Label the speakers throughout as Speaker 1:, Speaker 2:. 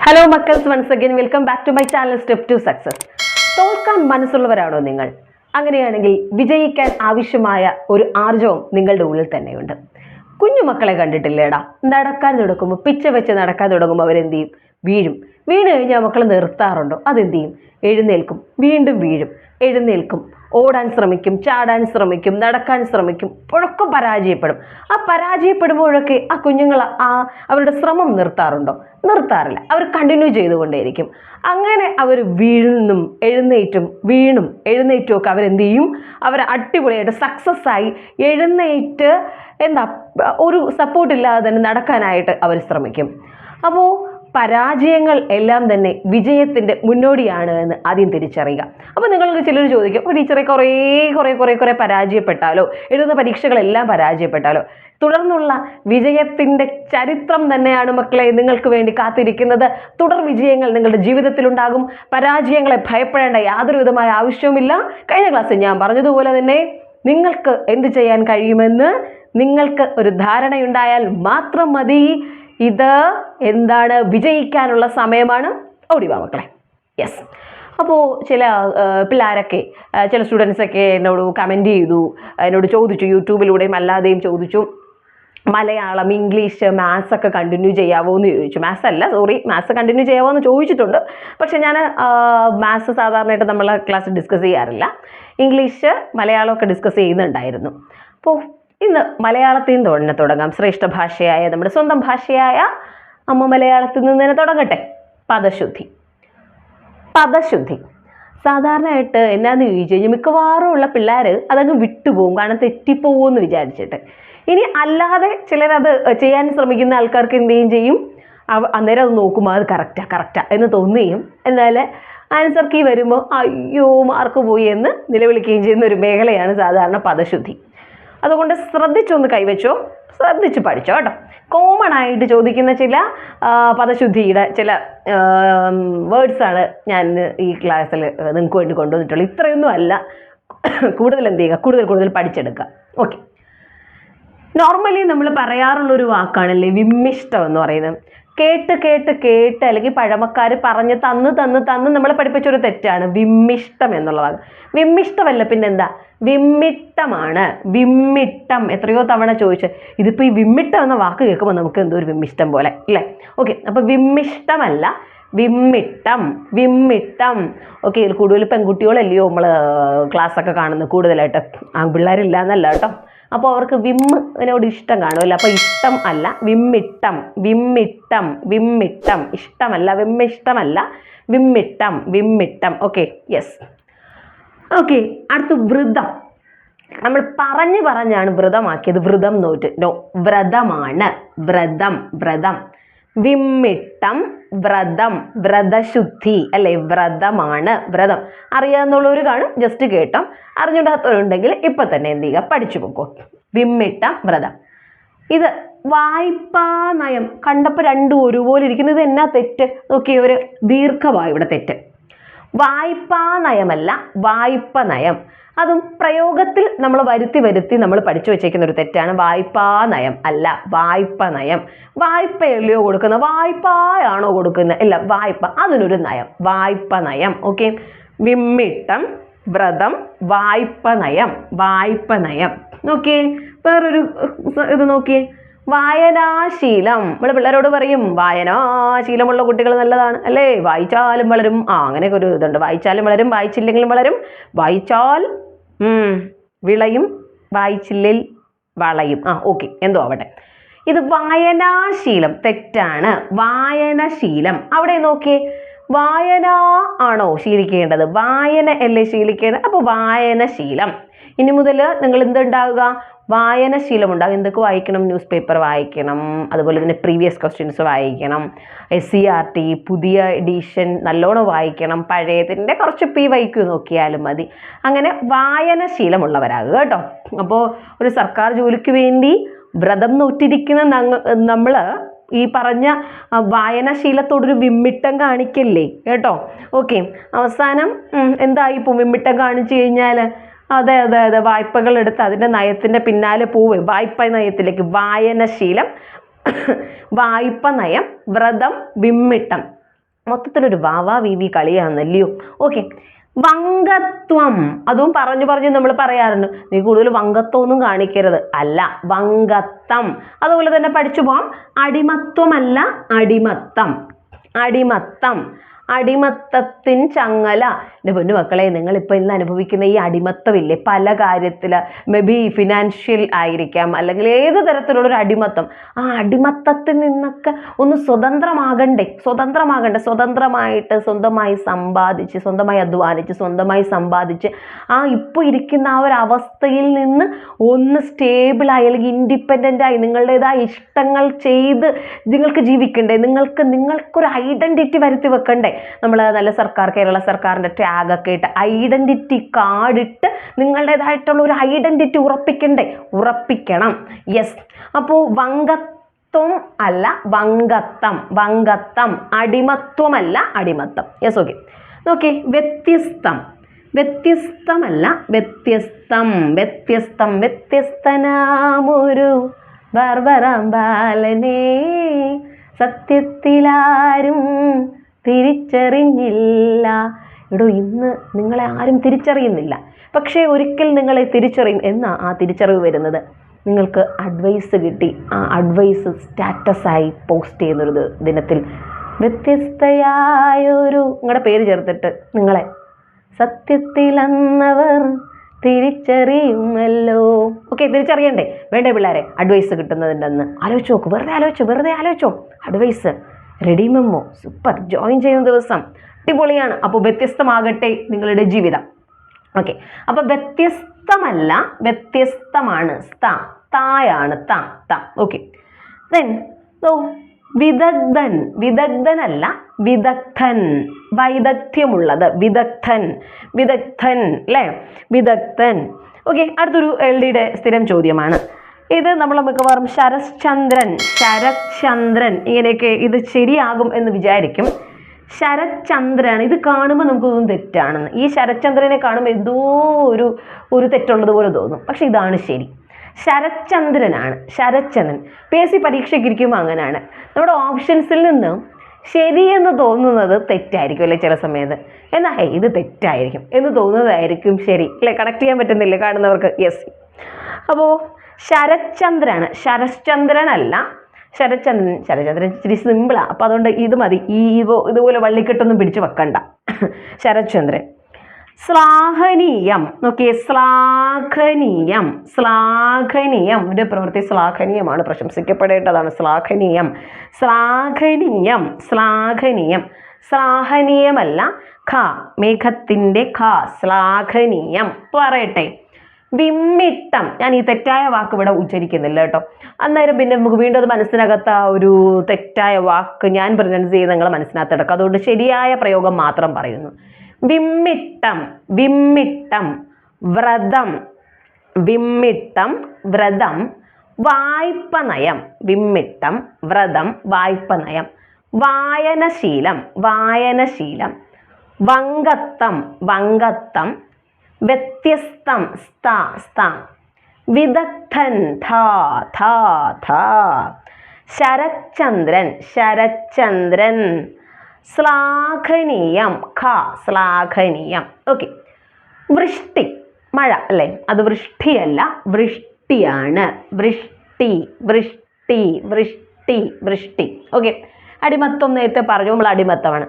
Speaker 1: Hello മക്കൾസ്, once again welcome back to my channel step to success. തോൽക്കാൻ മനസ്സുള്ളവരാണോ നിങ്ങൾ? അങ്ങനെയാണെങ്കിൽ വിജയിക്കാൻ ആവശ്യമായ ഒരു ആർജവം നിങ്ങളുടെ ഉള്ളിൽ തന്നെയുണ്ട്. കുഞ്ഞുമക്കളെ കണ്ടിട്ടില്ലേടാ, നടക്കാൻ തുടങ്ങുമ്പോൾ പിച്ച വെച്ച് നടക്കാൻ തുടങ്ങുമ്പോൾ അവരെന്ത് ചെയ്യും? വീഴും. വീണ് കഴിഞ്ഞാൽ മക്കൾ നിർത്താറുണ്ടോ? അതെന്ത് ചെയ്യും? എഴുന്നേൽക്കും, വീണ്ടും വീഴും, എഴുന്നേൽക്കും, ഓടാൻ ശ്രമിക്കും, ചാടാൻ ശ്രമിക്കും, നടക്കാൻ ശ്രമിക്കും, ഒക്കെ പരാജയപ്പെടും. ആ പരാജയപ്പെടുമ്പോഴൊക്കെ ആ കുഞ്ഞുങ്ങൾ അവരുടെ ശ്രമം നിർത്താറുണ്ടോ? നിർത്താറില്ല. അവർ കണ്ടിന്യൂ ചെയ്തുകൊണ്ടേയിരിക്കും. അങ്ങനെ അവർ വീഴുന്നും എഴുന്നേറ്റും വീണും എഴുന്നേറ്റും ഒക്കെ അവരെന്ത് ചെയ്യും? അവർ അടിപൊളിയായിട്ട് സക്സസ് ആയി എഴുന്നേറ്റ് ഒരു സപ്പോർട്ടില്ലാതെ തന്നെ നടക്കാനായിട്ട് അവർ ശ്രമിക്കും. അപ്പോൾ പരാജയങ്ങൾ എല്ലാം തന്നെ വിജയത്തിൻ്റെ മുന്നോടിയാണ് എന്ന് ആദ്യം തിരിച്ചറിയുക. അപ്പോൾ നിങ്ങൾക്ക് ചിലർ ചോദിക്കും, ടീച്ചറെ കുറേ പരാജയപ്പെട്ടാലോ, എഴുതുന്ന പരീക്ഷകളെല്ലാം പരാജയപ്പെട്ടാലോ? തുടർന്നുള്ള വിജയത്തിൻ്റെ ചരിത്രം തന്നെയാണ് മക്കളെ നിങ്ങൾക്ക് വേണ്ടി കാത്തിരിക്കുന്നത്. തുടർ വിജയങ്ങൾ നിങ്ങളുടെ ജീവിതത്തിലുണ്ടാകും. പരാജയങ്ങളെ ഭയപ്പെടേണ്ട യാതൊരു വിധമായ ആവശ്യവുമില്ല. കഴിഞ്ഞ ക്ലാസ്സിൽ ഞാൻ പറഞ്ഞതുപോലെ തന്നെ നിങ്ങൾക്ക് എന്ത് ചെയ്യാൻ കഴിയുമെന്ന് നിങ്ങൾക്ക് ഒരു ധാരണയുണ്ടായാൽ മാത്രം മതി. ഇത് വിജയിക്കാനുള്ള സമയമാണ്. ഓടിവാ മക്കളെ. യെസ്. അപ്പോൾ ചില പിള്ളേരൊക്കെ, ചില സ്റ്റുഡൻസൊക്കെ എന്നോട് കമൻറ്റ് ചെയ്തു, എന്നോട് ചോദിച്ചു, യൂട്യൂബിലൂടെയും അല്ലാതെയും ചോദിച്ചു, മലയാളം, ഇംഗ്ലീഷ്, മാത്സ് ഒക്കെ കണ്ടിന്യൂ ചെയ്യാവോ എന്ന് ചോദിച്ചു. മാത്സ് കണ്ടിന്യൂ ചെയ്യാവോ എന്ന് ചോദിച്ചിട്ടുണ്ട്. പക്ഷെ ഞാൻ മാത്സ് സാധാരണയായിട്ട് നമ്മൾ ക്ലാസ്സിൽ ഡിസ്കസ് ചെയ്യാറില്ല. ഇംഗ്ലീഷ്, മലയാളമൊക്കെ ഡിസ്കസ് ചെയ്യുന്നുണ്ടായിരുന്നു. അപ്പോൾ ഇന്ന് മലയാളത്തിൽ നിന്ന് തന്നെ തുടങ്ങാം. ശ്രേഷ്ഠ ഭാഷയായ നമ്മുടെ സ്വന്തം ഭാഷയായ അമ്മ മലയാളത്തിൽ നിന്ന് തന്നെ തുടങ്ങട്ടെ. പദശുദ്ധി സാധാരണയായിട്ട് എന്നാന്ന് ചോദിച്ചു കഴിഞ്ഞാൽ മിക്കവാറും ഉള്ള പിള്ളേർ അതങ്ങ് വിട്ടുപോകും, കാരണം തെറ്റിപ്പോകുമെന്ന് വിചാരിച്ചിട്ട്. ഇനി അല്ലാതെ ചിലരത് ചെയ്യാൻ ശ്രമിക്കുന്ന ആൾക്കാർക്ക് എന്ത് ചെയ്യും? അന്നേരം അത് നോക്കുമ്പോൾ അത് കറക്റ്റാ എന്ന് തോന്നുകയും, എന്നാൽ ആൻസർ കീ വരുമ്പോൾ അയ്യോ മാർക്ക് പോയി എന്ന് നിലവിളിക്കുകയും ചെയ്യുന്ന ഒരു മേഖലയാണ് സാധാരണ പദശുദ്ധി. അതുകൊണ്ട് ശ്രദ്ധിച്ചൊന്ന് കൈവച്ചോ, ശ്രദ്ധിച്ച് പഠിച്ചോ കേട്ടോ. കോമൺ ആയിട്ട് ചോദിക്കുന്ന ചില പദശുദ്ധിയുടെ ചില വേർഡ്സാണ് ഞാൻ ഈ ക്ലാസ്സിൽ നിങ്ങൾക്ക് വേണ്ടി കൊണ്ടുവന്നിട്ടുള്ളത്. ഇത്രയൊന്നും അല്ല, കൂടുതൽ എന്ത് ചെയ്യുക, കൂടുതൽ പഠിച്ചെടുക്കുക. ഓക്കെ. നോർമലി നമ്മൾ പറയാറുള്ളൊരു വാക്കാണല്ലേ വിമ്മിഷ്ടം എന്ന് പറയുന്നത്. കേട്ട് അല്ലെങ്കിൽ പഴമക്കാർ പറഞ്ഞ് തന്ന് നമ്മളെ പഠിപ്പിച്ചൊരു തെറ്റാണ് വിമ്മിഷ്ടം എന്നുള്ള വാക്ക്. വിമ്മിഷ്ടമല്ല, പിന്നെന്താ? വിമ്മിട്ടമാണ്. വിമ്മിട്ടം എത്രയോ തവണ ചോദിച്ച്, ഇതിപ്പോൾ ഈ വിമ്മിട്ടം എന്ന വാക്ക് കേൾക്കുമ്പോൾ നമുക്ക് എന്തോ ഒരു വിമ്മിഷ്ടം പോലെ അല്ലേ? ഓക്കെ. അപ്പോൾ വിമ്മിഷ്ടമല്ല, വിമ്മിട്ടം. ഓക്കെ. ഇതിൽ കൂടുതൽ പെൺകുട്ടികളല്ലയോ നമ്മൾ ക്ലാസ്സൊക്കെ കാണുന്നത് കൂടുതലായിട്ട്, ആൺപിള്ളേരില്ല എന്നല്ല കേട്ടോ. അപ്പോൾ അവർക്ക് വിമ്മിനോട് ഇഷ്ടം കാണുമല്ലോ. അപ്പോൾ ഇഷ്ടം അല്ല, വിമ്മിട്ടം. ഇഷ്ടമല്ല, വിമ്മിഷ്ടമല്ല, വിമ്മിട്ടം. ഓക്കെ. യെസ്. ഓക്കെ. അടുത്ത് വ്രതം. നമ്മൾ പറഞ്ഞാണ് വ്രതമാക്കിയത്. വ്രതം വ്രതമാണ്. വ്രതം. വിമ്മിട്ടം, വ്രതം, വ്രതശുദ്ധി അല്ലേ? വ്രതമാണ്, വ്രതം. അറിയാവുന്നുള്ളവർ കാണും, ജസ്റ്റ് കേട്ടോ. അറിഞ്ഞിടാത്തവരുണ്ടെങ്കിൽ ഇപ്പൊ തന്നെ എന്ത് ചെയ്യുക, പഠിച്ചു പോക്കോ. വിമ്മിട്ടം, വ്രതം. ഇത് വായ്പാ നയം. കണ്ടപ്പോൾ രണ്ടും ഒരുപോലെ ഇരിക്കുന്നത്. ഇത് എന്നാ തെറ്റ് നോക്കിയ? ഒരു ദീർഘമായി ഇവിടെ തെറ്റ്. വായ്പാ നയമല്ല, വായ്പ നയം. അതും പ്രയോഗത്തിൽ നമ്മൾ വരുത്തി നമ്മൾ പഠിച്ചു വെച്ചേക്കുന്ന ഒരു തെറ്റാണ്. വായ്പാ നയം അല്ല, വായ്പ നയം. വായ്പയല്ലയോ കൊടുക്കുന്നത്, വായ്പായാണോ കൊടുക്കുന്നത്? ഇല്ല, വായ്പ. അതിനൊരു നയം, വായ്പ നയം. ഓക്കെ. വിമ്മിട്ടം, വ്രതം, വായ്പ നയം. നോക്കിയേ, വേറൊരു ഇത് നോക്കിയേ. വായനാശീലം. നമ്മൾ പിള്ളേരോട് പറയും വായനാശീലമുള്ള കുട്ടികൾ നല്ലതാണ് അല്ലേ, വായിച്ചാലും വളരും. അങ്ങനെയൊക്കെ ഒരു ഇതുണ്ട്. വായിച്ചാലും വളരും, വായിച്ചില്ലെങ്കിലും വളരും. വായിച്ചാൽ വിളയും, വായിച്ചില്ലിൽ വളയും. ഓക്കെ, എന്തോ ആവട്ടെ. ഇത് വായനാശീലം തെറ്റാണ്. വായനശീലം. അവിടെ നോക്കിയേ, വായന ആണോ ശീലിക്കേണ്ടത്? വായന അല്ലേ ശീലിക്കേണ്ടത്? അപ്പോൾ വായനശീലം. ഇനി മുതൽ നിങ്ങൾ എന്തുണ്ടാവുക? വായനശീലം ഉണ്ടാകും. എന്തൊക്കെ വായിക്കണം? ന്യൂസ് പേപ്പർ വായിക്കണം, അതുപോലെ തന്നെ പ്രീവിയസ് ക്വസ്റ്റ്യൻസ് വായിക്കണം, SCERT പുതിയ എഡിഷൻ നല്ലോണം വായിക്കണം, പഴയതിൻ്റെ കുറച്ച് PYQ നോക്കിയാലും മതി. അങ്ങനെ വായനശീലമുള്ളവരാകുക കേട്ടോ. അപ്പോൾ ഒരു സർക്കാർ ജോലിക്ക് വേണ്ടി വ്രതം നോറ്റിരിക്കുന്ന നമ്മൾ ഈ പറഞ്ഞ വായനാശീലത്തോടൊരു വിമ്മിട്ടം കാണിക്കല്ലേ കേട്ടോ. ഓക്കെ. അവസാനം എന്തായിപ്പോൾ വിമ്മിട്ടം കാണിച്ചു കഴിഞ്ഞാൽ? അതെ, വായ്പകൾ എടുത്ത് അതിൻ്റെ നയത്തിൻ്റെ പിന്നാലെ പോവുക, വായ്പ നയത്തിലേക്ക്. വായനശീലം, വായ്പ നയം, വ്രതം, വിമ്മിട്ടം. മൊത്തത്തിലൊരു വാവാ വി വി കളിയാണെന്നല്ലയോ. ഓക്കെ, വങ്കത്വം അതും പറഞ്ഞു പറഞ്ഞു നമ്മൾ പറയാറുണ്ട്, നീ കൂടുതൽ വങ്കത്വം ഒന്നും കാണിക്കരുത്. അല്ല, വങ്കത്വം. അതുപോലെ തന്നെ പഠിച്ചു പോവാം, അടിമത്വമല്ല അടിമത്തം. അടിമത്തം, അടിമത്തത്തിൻ ചങ്ങല. എൻ്റെ പൊന്നു മക്കളെ, നിങ്ങളിപ്പോൾ ഇന്ന് അനുഭവിക്കുന്ന ഈ അടിമത്തമില്ലേ, പല കാര്യത്തിൽ, മേ ബി ഫിനാൻഷ്യൽ ആയിരിക്കാം, അല്ലെങ്കിൽ ഏത് തരത്തിലുള്ളൊരു അടിമത്തം, ആ അടിമത്തത്തിൽ നിന്നൊക്കെ ഒന്ന് സ്വതന്ത്രമാകണ്ടേ, സ്വതന്ത്രമായിട്ട് സ്വന്തമായി സമ്പാദിച്ച്, സ്വന്തമായി അധ്വാനിച്ച്, സ്വന്തമായി സമ്പാദിച്ച് ആ ഇപ്പോൾ ഇരിക്കുന്ന ആ ഒരു അവസ്ഥയിൽ നിന്ന് ഒന്ന് സ്റ്റേബിളായി അല്ലെങ്കിൽ ഇൻഡിപെൻഡൻ്റായി നിങ്ങളുടേതായ ഇഷ്ടങ്ങൾ ചെയ്ത് നിങ്ങൾക്ക് ജീവിക്കണ്ടേ, നിങ്ങൾക്കൊരു ഐഡൻറ്റിറ്റി വരുത്തി വെക്കണ്ടേ. നമ്മൾ നല്ല കേരള സർക്കാരിൻ്റെ ടാഗൊക്കെ ഇട്ട് ഐഡൻറ്റിറ്റി കാർഡ് ഇട്ട് നിങ്ങളുടേതായിട്ടുള്ള ഒരു ഐഡൻറ്റിറ്റി ഉറപ്പിക്കണം. യെസ്. അപ്പോൾ വങ്കത്വം അല്ല വങ്കത്തം, അടിമത്വമല്ല അടിമത്തം. Yes, okay. നോക്കി, വ്യത്യസ്തമല്ല വ്യത്യസ്തനാമൊരു ബർബറാം ബാലനെ സത്യത്തിലാരും തിരിച്ചറിഞ്ഞില്ല. എടോ, ഇന്ന് നിങ്ങളെ ആരും തിരിച്ചറിയുന്നില്ല, പക്ഷേ ഒരിക്കൽ നിങ്ങളെ തിരിച്ചറിയും എന്നാ ആ തിരിച്ചറിവ് വരുന്നത്. നിങ്ങൾക്ക് അഡ്വൈസ് കിട്ടി, ആ അഡ്വൈസ് സ്റ്റാറ്റസായി പോസ്റ്റ് ചെയ്യുന്നൊരു ദിനത്തിൽ വ്യത്യസ്തയായൊരു നിങ്ങളുടെ പേര് ചേർത്തിട്ട് നിങ്ങളെ സത്യത്തിലെന്നവർ തിരിച്ചറിയുമല്ലോ. ഓക്കെ, തിരിച്ചറിയണ്ടേ വേണ്ടേ പിള്ളേരെ? അഡ്വൈസ് കിട്ടുന്നതിൻ്റെ അന്ന് ആലോചിച്ച് നോക്ക്, വെറുതെ ആലോചിച്ചോ. Advice, ready memo, super, join ചെയ്യുന്ന ദിവസം അടിപൊളിയാണ്. അപ്പോൾ വ്യത്യസ്തമാകട്ടെ നിങ്ങളുടെ ജീവിതം. ഓക്കെ, അപ്പോൾ വ്യത്യസ്തമല്ല വ്യത്യസ്തമാണ്, തായാണ് ത. ഓക്കെ, ദെൻ വിദഗ്ധനല്ല വിദഗ്ധൻ, വൈദഗ്ധ്യമുള്ളത്, വിദഗ്ധൻ അല്ലേ, വിദഗ്ധൻ. ഓക്കെ, അടുത്തൊരു LDയുടെ സ്ഥിരം ചോദ്യമാണ് ഇത്. നമ്മൾ മിക്കവാറും ശരത്ചന്ദ്രൻ ഇങ്ങനെയൊക്കെ ഇത് ശരിയാകും എന്ന് വിചാരിക്കും. ശരത്ചന്ദ്രൻ, ഇത് കാണുമ്പോൾ നമുക്കൊന്നും തെറ്റാണെന്ന്, ഈ ശരത്ചന്ദ്രനെ കാണുമ്പോൾ എന്തോ ഒരു തെറ്റുള്ളത് പോലെ തോന്നും, പക്ഷെ ഇതാണ് ശരി. ശരത്ചന്ദ്രനാണ്, ശരത്ചന്ദ്രൻ. PSC പരീക്ഷയ്ക്ക് ഇരിക്കുമ്പോൾ അങ്ങനെയാണ്, നമ്മുടെ ഓപ്ഷൻസിൽ നിന്ന് ശരിയെന്ന് തോന്നുന്നത് തെറ്റായിരിക്കും അല്ലേ ചില സമയത്ത്, എന്നാൽ ഇത് തെറ്റായിരിക്കും എന്ന് തോന്നുന്നതായിരിക്കും ശരി അല്ലേ. കണക്ട് ചെയ്യാൻ പറ്റുന്നില്ലേ കാണുന്നവർക്ക്? യെസ്. അപ്പോൾ ശരത്ചന്ദ്രനാണ്, ശരത്ചന്ദ്രനല്ല ശരത്ചന്ദ്രൻ ഇച്ചിരി സിമ്പിളാണ്, അപ്പം അതുകൊണ്ട് ഇത് മതി. ഇതുപോലെ വള്ളിക്കെട്ടൊന്നും പിടിച്ച് വെക്കണ്ട. ശരത്ചന്ദ്രൻ. ശ്ലാഘനീയം. നോക്കിയേ, ശ്ലാഘനീയം ഒരു പ്രവൃത്തി ശ്ലാഘനീയമാണ്, പ്രശംസിക്കപ്പെടേണ്ടതാണ്. ശ്ലാഘനീയമല്ല മേഘത്തിൻ്റെ ശ്ലാഘനീയം. പറയട്ടെ, വിമ്മിട്ടം. ഞാൻ ഈ തെറ്റായ വാക്ക് ഇവിടെ ഉച്ചരിക്കുന്നില്ല കേട്ടോ, അന്നേരം പിന്നെ നമുക്ക് വീണ്ടും അത് മനസ്സിനകത്ത് ആ ഒരു തെറ്റായ വാക്ക് ഞാൻ പ്രൊനൗൺസ് ചെയ്ത് നിങ്ങൾ മനസ്സിനകത്ത് എടുക്കും, അതുകൊണ്ട് ശരിയായ പ്രയോഗം മാത്രം പറയുന്നു. വിമ്മിട്ടം വ്രതം, വായ്പ നയം. വിമ്മിട്ടം, വ്രതം, വായ്പ നയം. വായനശീലം, വങ്കത്തം, വ്യത്യസ്തം, വിദഗ്ധൻ, ശരത്ചന്ദ്രൻ, ശ്ലാഘനീയം, ശ്ലാഘനീയം. ഓക്കെ, വൃഷ്ടി, മഴ അല്ലേ, അത് വൃഷ്ടിയല്ല വൃഷ്ടിയാണ്. വൃഷ്ടി. ഓക്കെ, അടിമത്തം നേരത്തെ പറഞ്ഞു, നമ്മൾ അടിമത്തമാണ്.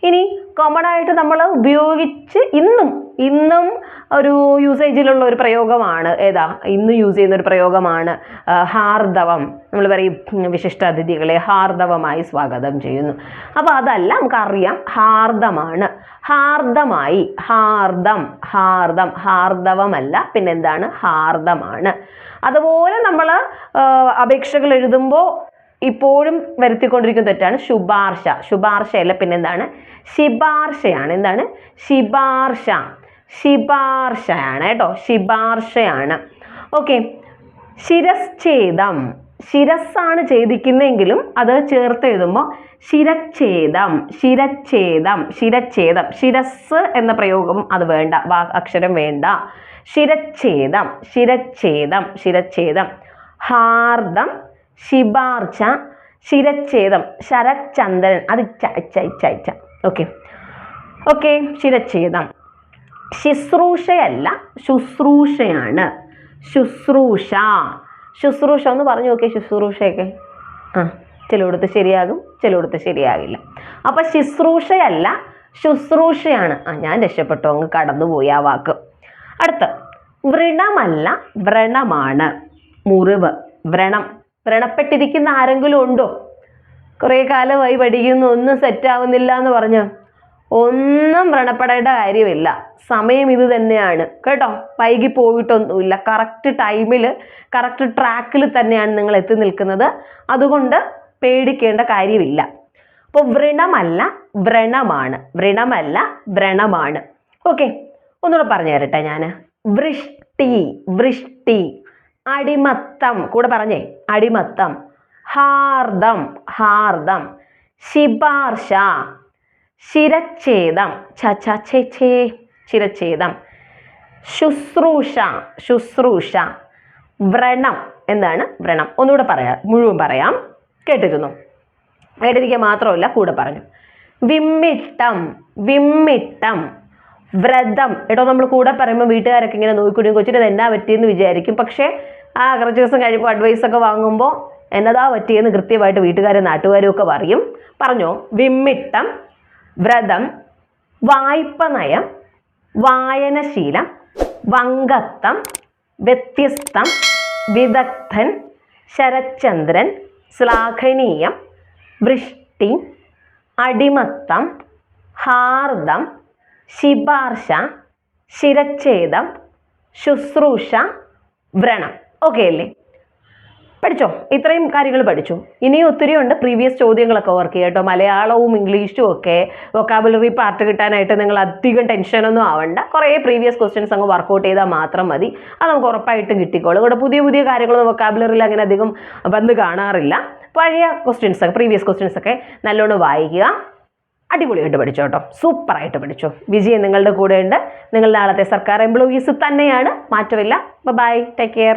Speaker 1: ഇനി കോമൺ ആയിട്ട് നമ്മൾ ഉപയോഗിച്ച് ഇന്നും ഒരു യൂസേജിലുള്ള ഒരു പ്രയോഗമാണ് ഇന്ന് യൂസ് ചെയ്യുന്ന ഒരു പ്രയോഗമാണ് ഹാർദവം. നമ്മൾ പറയും വിശിഷ്ടാതിഥികളെ ഹാർദവമായി സ്വാഗതം ചെയ്യുന്നു. അപ്പോൾ അതല്ല, നമുക്കറിയാം ഹാർദമാണ്, ഹാർദമായി, ഹാർദവമല്ല, പിന്നെന്താണ്, ഹാർദമാണ്. അതുപോലെ നമ്മൾ അപേക്ഷകൾ എഴുതുമ്പോൾ ഇപ്പോഴും വരുത്തിക്കൊണ്ടിരിക്കുന്ന തെറ്റാണ് ശുപാർശയല്ല, പിന്നെന്താണ്, ശിപാർശയാണ്. എന്താണ്, ശിപാർശയാണ് കേട്ടോ, ശിപാർശയാണ്. ഓക്കെ, ശിരശ്ഛേദം, ശിരസ്സാണ് ഛേദിക്കുന്നതെങ്കിലും അത് ചേർത്ത് എഴുതുമ്പോൾ ശിരച്ഛേദം. ശിരസ് എന്ന പ്രയോഗം അത് വേണ്ട, അക്ഷരം വേണ്ട. ശിരച്ഛേദം. ഹാർദം, ശിപാർശ, ശിരച്ഛേദം ശരചന്ദ്രൻ അത് ച. Okay okay, ശിരച്ഛേദം. ശുശ്രൂഷയല്ല ശുശ്രൂഷയാണ്. ശുശ്രൂഷ ശുശ്രൂഷ ഒന്ന് പറഞ്ഞു നോക്കിയേ. ശുശ്രൂഷയൊക്കെ ചിലയിടത്ത് ശരിയാകും, ചിലയിടത്ത് ശരിയാകില്ല. അപ്പൊ ശുശ്രൂഷയല്ല ശുശ്രൂഷയാണ്. ഞാൻ രക്ഷപ്പെട്ടു, അങ്ങ് കടന്നുപോയി ആ വാക്ക്. അടുത്ത് വ്രണമല്ല വ്രണമാണ്. മുറിവ്, വ്രണം. വ്രണപ്പെട്ടിരിക്കുന്ന ആരെങ്കിലും ഉണ്ടോ? കുറേ കാലമായി പഠിക്കുന്നു, ഒന്നും സെറ്റ് ആവുന്നില്ല എന്ന് പറഞ്ഞ് ഒന്നും വ്രണപ്പെടേണ്ട കാര്യമില്ല. സമയം ഇത് തന്നെയാണ് കേട്ടോ. വൈകി പോയിട്ടൊന്നുമില്ല. കറക്റ്റ് ടൈമിൽ കറക്റ്റ് ട്രാക്കിൽ തന്നെയാണ് നിങ്ങൾ എത്തി നിൽക്കുന്നത്. അതുകൊണ്ട് പേടിക്കേണ്ട കാര്യമില്ല. അപ്പോൾ വ്രണമല്ല വ്രണമാണ്. വ്രണമല്ല വ്രണമാണ്. ഓക്കെ, ഒന്നുകൂടെ പറഞ്ഞു തരട്ടെ ഞാൻ. വൃഷ്ടി വൃഷ്ടി. അടിമത്തം, കൂടെ പറഞ്ഞേ, അടിമത്തം. ഹാർദം ഹാർദം. ശിപാർശ ശിരച്ഛേദം ചേ. ശിരച്ഛേദം. ശുശ്രൂഷ ശുശ്രൂഷ. വ്രണം എന്താണ്? വ്രണം. ഒന്നുകൂടെ പറയാം, മുഴുവൻ പറയാം, കേട്ടിരുന്നു. കേട്ടിരിക്കുക മാത്രമല്ല, കൂടെ പറഞ്ഞു. വിമ്മിട്ടം വിമ്മിട്ടം. വ്രതം. എടോ നമ്മൾ കൂടെ പറയുമ്പോൾ വീട്ടുകാരൊക്കെ ഇങ്ങനെ നോക്കിക്കൊണ്ടിരിക്കും, കൊച്ചിന് ഇത് എന്നാ പറ്റിയെന്ന് വിചാരിക്കും. പക്ഷേ കുറച്ച് ദിവസം കഴിയുമ്പോൾ അഡ്വൈസൊക്കെ വാങ്ങുമ്പോൾ എന്നതാ പറ്റിയെന്ന് കൃത്യമായിട്ട് വീട്ടുകാരും നാട്ടുകാരും ഒക്കെ പറയും. പറഞ്ഞോ. വിമ്മിട്ടം, വ്രതം, വായ്പ നയം, വായനശീലം, വങ്കത്തം, വ്യത്യസ്തം, വിദഗ്ധൻ, ശരചന്ദ്രൻ, ശ്ലാഘനീയം, വൃഷ്ടി, അടിമത്തം, ഹാർദം, ശിപാർശ, ശിരച്ഛേദം, ശുശ്രൂഷ, വ്രണം. ഓക്കെ അല്ലേ? പഠിച്ചോ? ഇത്രയും കാര്യങ്ങൾ പഠിച്ചു. ഇനിയും ഒത്തിരി ഉണ്ട്. പ്രീവിയസ് ചോദ്യങ്ങളൊക്കെ ഓർക്കുക കേട്ടോ. മലയാളവും ഇംഗ്ലീഷും ഒക്കെ വൊക്കാബുലറി പാർട്ട് കിട്ടാനായിട്ട് നിങ്ങൾ അധികം ടെൻഷനൊന്നും ആവണ്ട. കുറേ പ്രീവിയസ് ക്വസ്റ്റ്യൻസ് അങ്ങ് വർക്കൗട്ട് ചെയ്താൽ മാത്രം മതി. അത് നമുക്ക് ഉറപ്പായിട്ടും കിട്ടിക്കോളും. ഇവിടെ പുതിയ പുതിയ കാര്യങ്ങളൊന്നും വൊക്കാബുലറിയിൽ അങ്ങനെ അധികം വന്ന് കാണാറില്ല. പഴയ ക്വസ്റ്റ്യൻസ് ഒക്കെ, പ്രീവിയസ് ക്വസ്റ്റ്യൻസ് ഒക്കെ നല്ലോണം വായിക്കുക. അടിപൊളിയായിട്ട് പഠിച്ചു കേട്ടോ. സൂപ്പറായിട്ട് പഠിച്ചു. വിജയം നിങ്ങളുടെ കൂടെ ഉണ്ട്. നിങ്ങൾ നാളത്തെ സർക്കാർ എംപ്ലോയീസ് തന്നെയാണ്, മാറ്റമില്ല. Bye, take care.